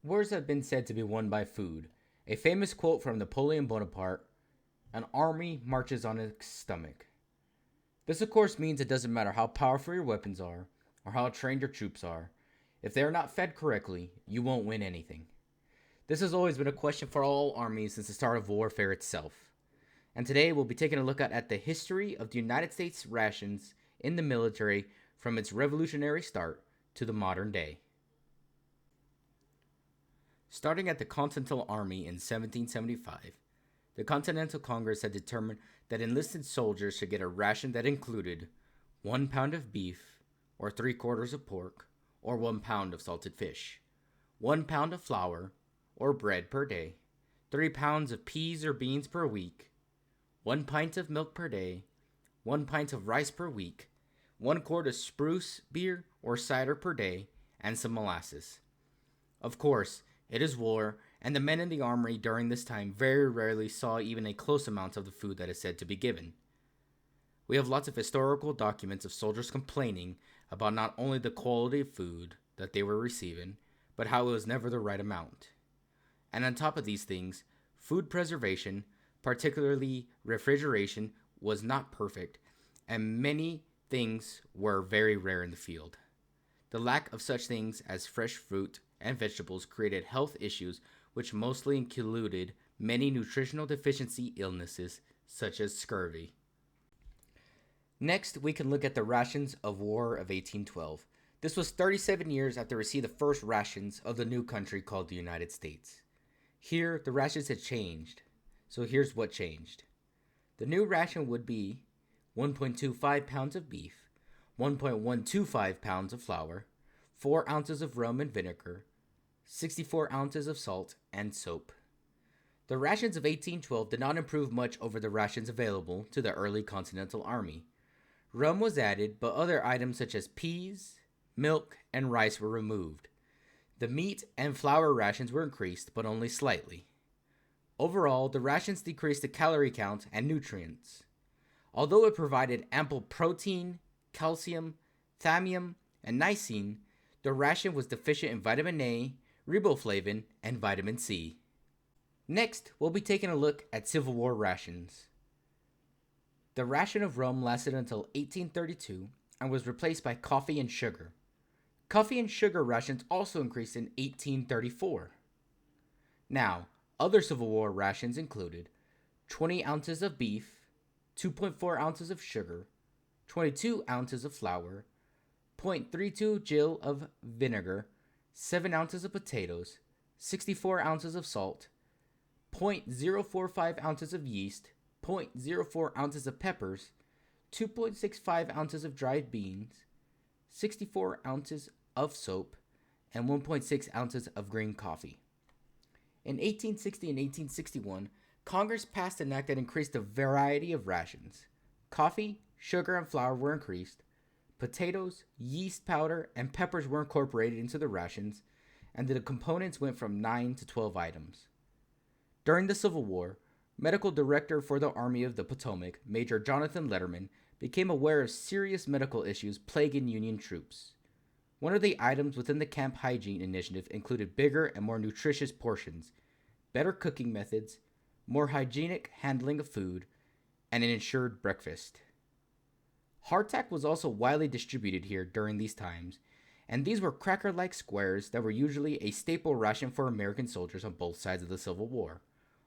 Wars have been said to be won by food. A famous quote from Napoleon Bonaparte: "An army marches on its stomach." This, of course, means it doesn't matter how powerful your weapons are or how trained your troops are. If they are not fed correctly, you won't win anything. This has always been a question for all armies since the start of warfare itself. And today we'll be taking a look at the history of the United States rations in the military from its revolutionary start to the modern day. Starting at the Continental Army in 1775, the Continental Congress had determined that enlisted soldiers should get a ration that included 1 pound of beef, or 3/4 of pork, or 1 pound of salted fish, 1 pound of flour, or bread per day, 3 pounds of peas or beans per week, 1 pint of milk per day, 1 pint of rice per week, 1 quart of spruce beer or cider per day, and some molasses. Of course, it is war, and the men in the army during this time very rarely saw even a close amount of the food that is said to be given. We have lots of historical documents of soldiers complaining about not only the quality of food that they were receiving, but how it was never the right amount. And on top of these things, food preservation, particularly refrigeration, was not perfect, and many things were very rare in the field. The lack of such things as fresh fruit and vegetables created health issues, which mostly included many nutritional deficiency illnesses such as scurvy. Next, we can look at the rations of War of 1812. This was 37 years after we received the first rations of the new country called the United States. Here, the rations had changed. So here's what changed. The new ration would be 1.25 pounds of beef, 1.125 pounds of flour, 4 ounces of rum and vinegar, 64 ounces of salt, and soap. The rations of 1812 did not improve much over the rations available to the early Continental Army. Rum was added, but other items such as peas, milk, and rice were removed. The meat and flour rations were increased, but only slightly. Overall, the rations decreased the calorie count and nutrients. Although it provided ample protein, calcium, thiamine, and niacin, the ration was deficient in vitamin A, riboflavin, and vitamin C. Next, we'll be taking a look at Civil War rations. The ration of rum lasted until 1832 and was replaced by coffee and sugar. Coffee and sugar rations also increased in 1834. Now, other Civil War rations included 20 ounces of beef, 2.4 ounces of sugar, 22 ounces of flour, 0.32 gill of vinegar, 7 ounces of potatoes, 64 ounces of salt, 0.045 ounces of yeast, 0.04 ounces of peppers, 2.65 ounces of dried beans, 64 ounces of soap, and 1.6 ounces of green coffee. In 1860 and 1861, Congress passed an act that increased the variety of rations. Coffee, sugar, and flour were increased. Potatoes, yeast powder, and peppers were incorporated into the rations, and the components went from 9 to 12 items. During the Civil War, Medical Director for the Army of the Potomac, Major Jonathan Letterman, became aware of serious medical issues plaguing Union troops. One of the items within the Camp Hygiene Initiative included bigger and more nutritious portions, better cooking methods, more hygienic handling of food, and an ensured breakfast. Hardtack was also widely distributed here during these times, and these were cracker-like squares that were usually a staple ration for American soldiers on both sides of the Civil War,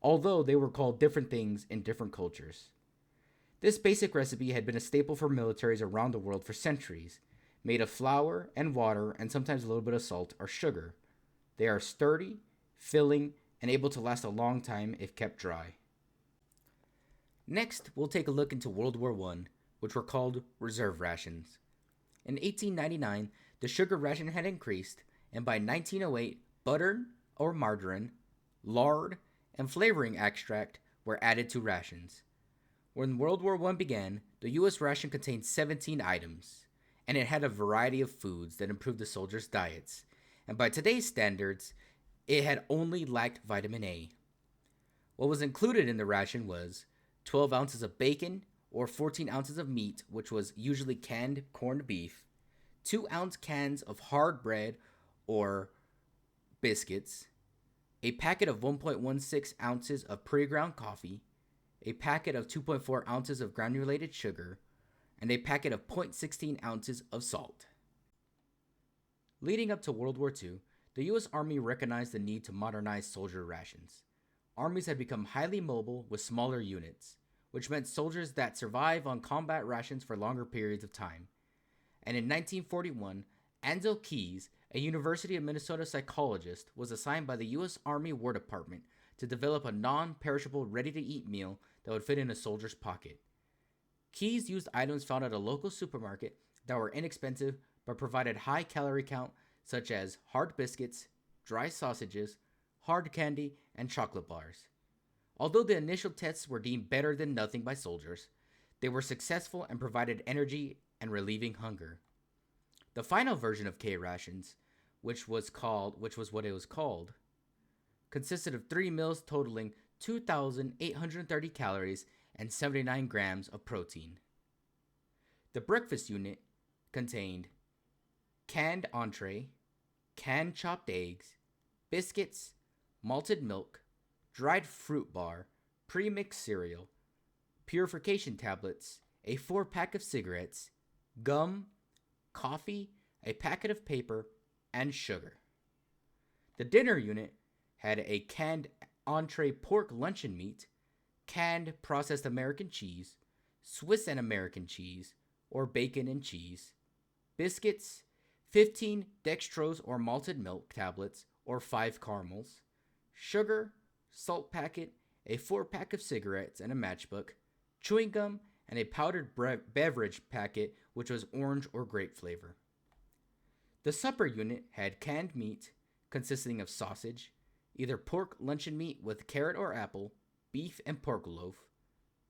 although they were called different things in different cultures. This basic recipe had been a staple for militaries around the world for centuries, made of flour and water and sometimes a little bit of salt or sugar. They are sturdy, filling, and able to last a long time if kept dry. Next, we'll take a look into World War I, which were called reserve rations. In 1899, the sugar ration had increased, and by 1908, butter or margarine, lard, and flavoring extract were added to rations. When World War I began, the U.S. ration contained 17 items, and it had a variety of foods that improved the soldiers' diets, and by today's standards, it had only lacked vitamin A. What was included in the ration was 12 ounces of bacon, or 14 ounces of meat, which was usually canned corned beef, 2-ounce cans of hard bread, or biscuits, a packet of 1.16 ounces of pre-ground coffee, a packet of 2.4 ounces of granulated sugar, and a packet of 0.16 ounces of salt. Leading up to World War II, the U.S. Army recognized the need to modernize soldier rations. Armies had become highly mobile with smaller units, which meant soldiers that survive on combat rations for longer periods of time. And in 1941, Ansel Keys, a University of Minnesota psychologist, was assigned by the U.S. Army War Department to develop a non-perishable ready-to-eat meal that would fit in a soldier's pocket. Keys used items found at a local supermarket that were inexpensive but provided high calorie count, such as hard biscuits, dry sausages, hard candy, and chocolate bars. Although the initial tests were deemed better than nothing by soldiers, they were successful and provided energy and relieving hunger. The final version of K rations, which was what it was called, consisted of 3 meals totaling 2,830 calories and 79 grams of protein. The breakfast unit contained canned entree, canned chopped eggs, biscuits, malted milk, dried fruit bar, pre-mixed cereal, purification tablets, a 4-pack of cigarettes, gum, coffee, a packet of paper, and sugar. The dinner unit had a canned entree pork luncheon meat, canned processed American cheese, Swiss and American cheese, or bacon and cheese, biscuits, 15 dextrose or malted milk tablets or 5 caramels, sugar, salt packet, a 4-pack of cigarettes and a matchbook, chewing gum, and a powdered beverage packet which was orange or grape flavor. The supper unit had canned meat consisting of sausage, either pork luncheon meat with carrot or apple, beef and pork loaf,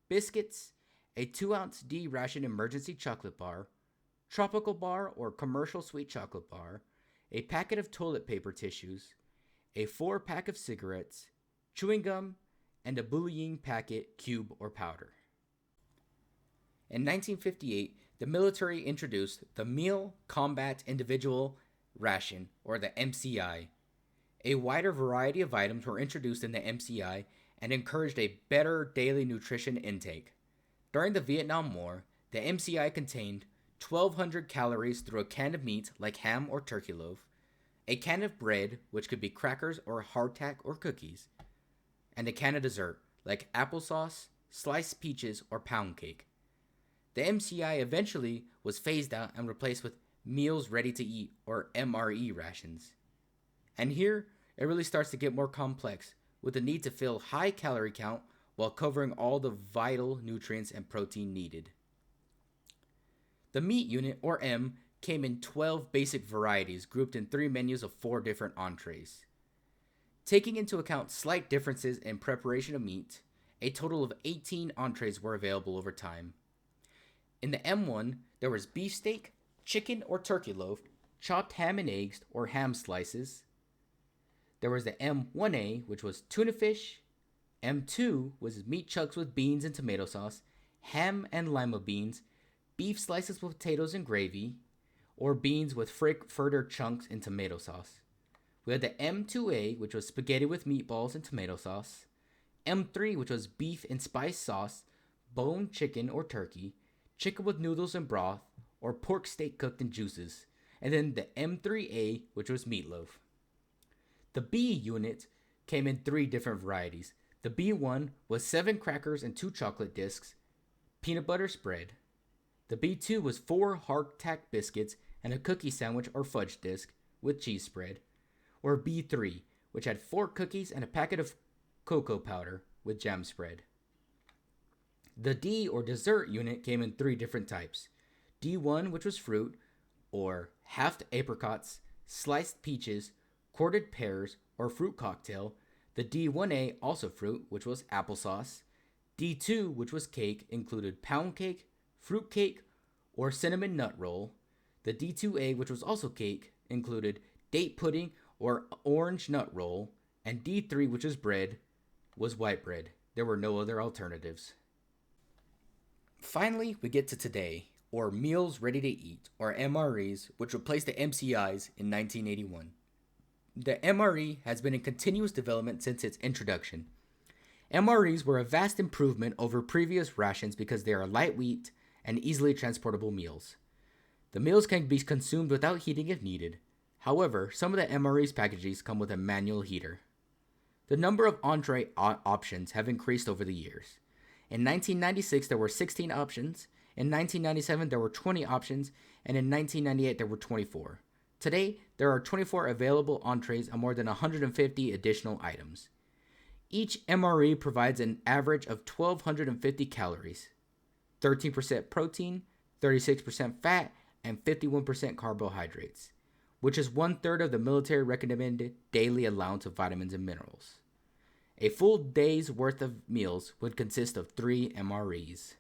biscuits, a 2-ounce D ration emergency chocolate bar, tropical bar or commercial sweet chocolate bar, a packet of toilet paper tissues, a 4-pack of cigarettes, chewing gum, and a bullying packet, cube, or powder. In 1958, the military introduced the Meal Combat Individual Ration, or the MCI. A wider variety of items were introduced in the MCI and encouraged a better daily nutrition intake. During the Vietnam War, the MCI contained 1,200 calories through a can of meat like ham or turkey loaf, a can of bread, which could be crackers or hardtack or cookies, and a can of dessert like applesauce, sliced peaches, or pound cake. The MCI eventually was phased out and replaced with Meals Ready to Eat, or MRE rations. And here, it really starts to get more complex, with the need to fill high calorie count while covering all the vital nutrients and protein needed. The meat unit, or M, came in 12 basic varieties grouped in 3 menus of 4 different entrees. Taking into account slight differences in preparation of meat, a total of 18 entrees were available over time. In the M1, there was beefsteak, chicken or turkey loaf, chopped ham and eggs or ham slices. There was the M1A, which was tuna fish. M2 was meat chunks with beans and tomato sauce, ham and lima beans, beef slices with potatoes and gravy, or beans with frankfurter chunks and tomato sauce. We had the M2A, which was spaghetti with meatballs and tomato sauce. M3, which was beef and spice sauce, boned chicken or turkey, chicken with noodles and broth, or pork steak cooked in juices. And then the M3A, which was meatloaf. The B unit came in 3 different varieties. The B1 was 7 crackers and 2 chocolate discs, peanut butter spread. The B2 was 4 hardtack biscuits and a cookie sandwich or fudge disc with cheese spread. Or B3, which had 4 cookies and a packet of cocoa powder with jam spread. The D, or dessert unit, came in 3 different types. D1, which was fruit, or halved apricots, sliced peaches, quartered pears, or fruit cocktail. The D1A, also fruit, which was applesauce. D2, which was cake, included pound cake, fruit cake, or cinnamon nut roll. The D2A, which was also cake, included date pudding or orange nut roll. And D3, which was bread, was white bread. There were no other alternatives. Finally, we get to today, or Meals Ready to Eat, or MRE'S, which replaced the MCI'S in 1981. The MRE has been in continuous development since its introduction. MREs were a vast improvement over previous rations because they are lightweight and easily transportable meals. The meals can be consumed without heating if needed. However, some of the MRE's packages come with a manual heater. The number of entree options have increased over the years. In 1996, there were 16 options. In 1997, there were 20 options. And in 1998, there were 24. Today, there are 24 available entrees and more than 150 additional items. Each MRE provides an average of 1,250 calories, 13% protein, 36% fat, and 51% carbohydrates, which is 1/3 of the military recommended daily allowance of vitamins and minerals. A full day's worth of meals would consist of 3 MREs.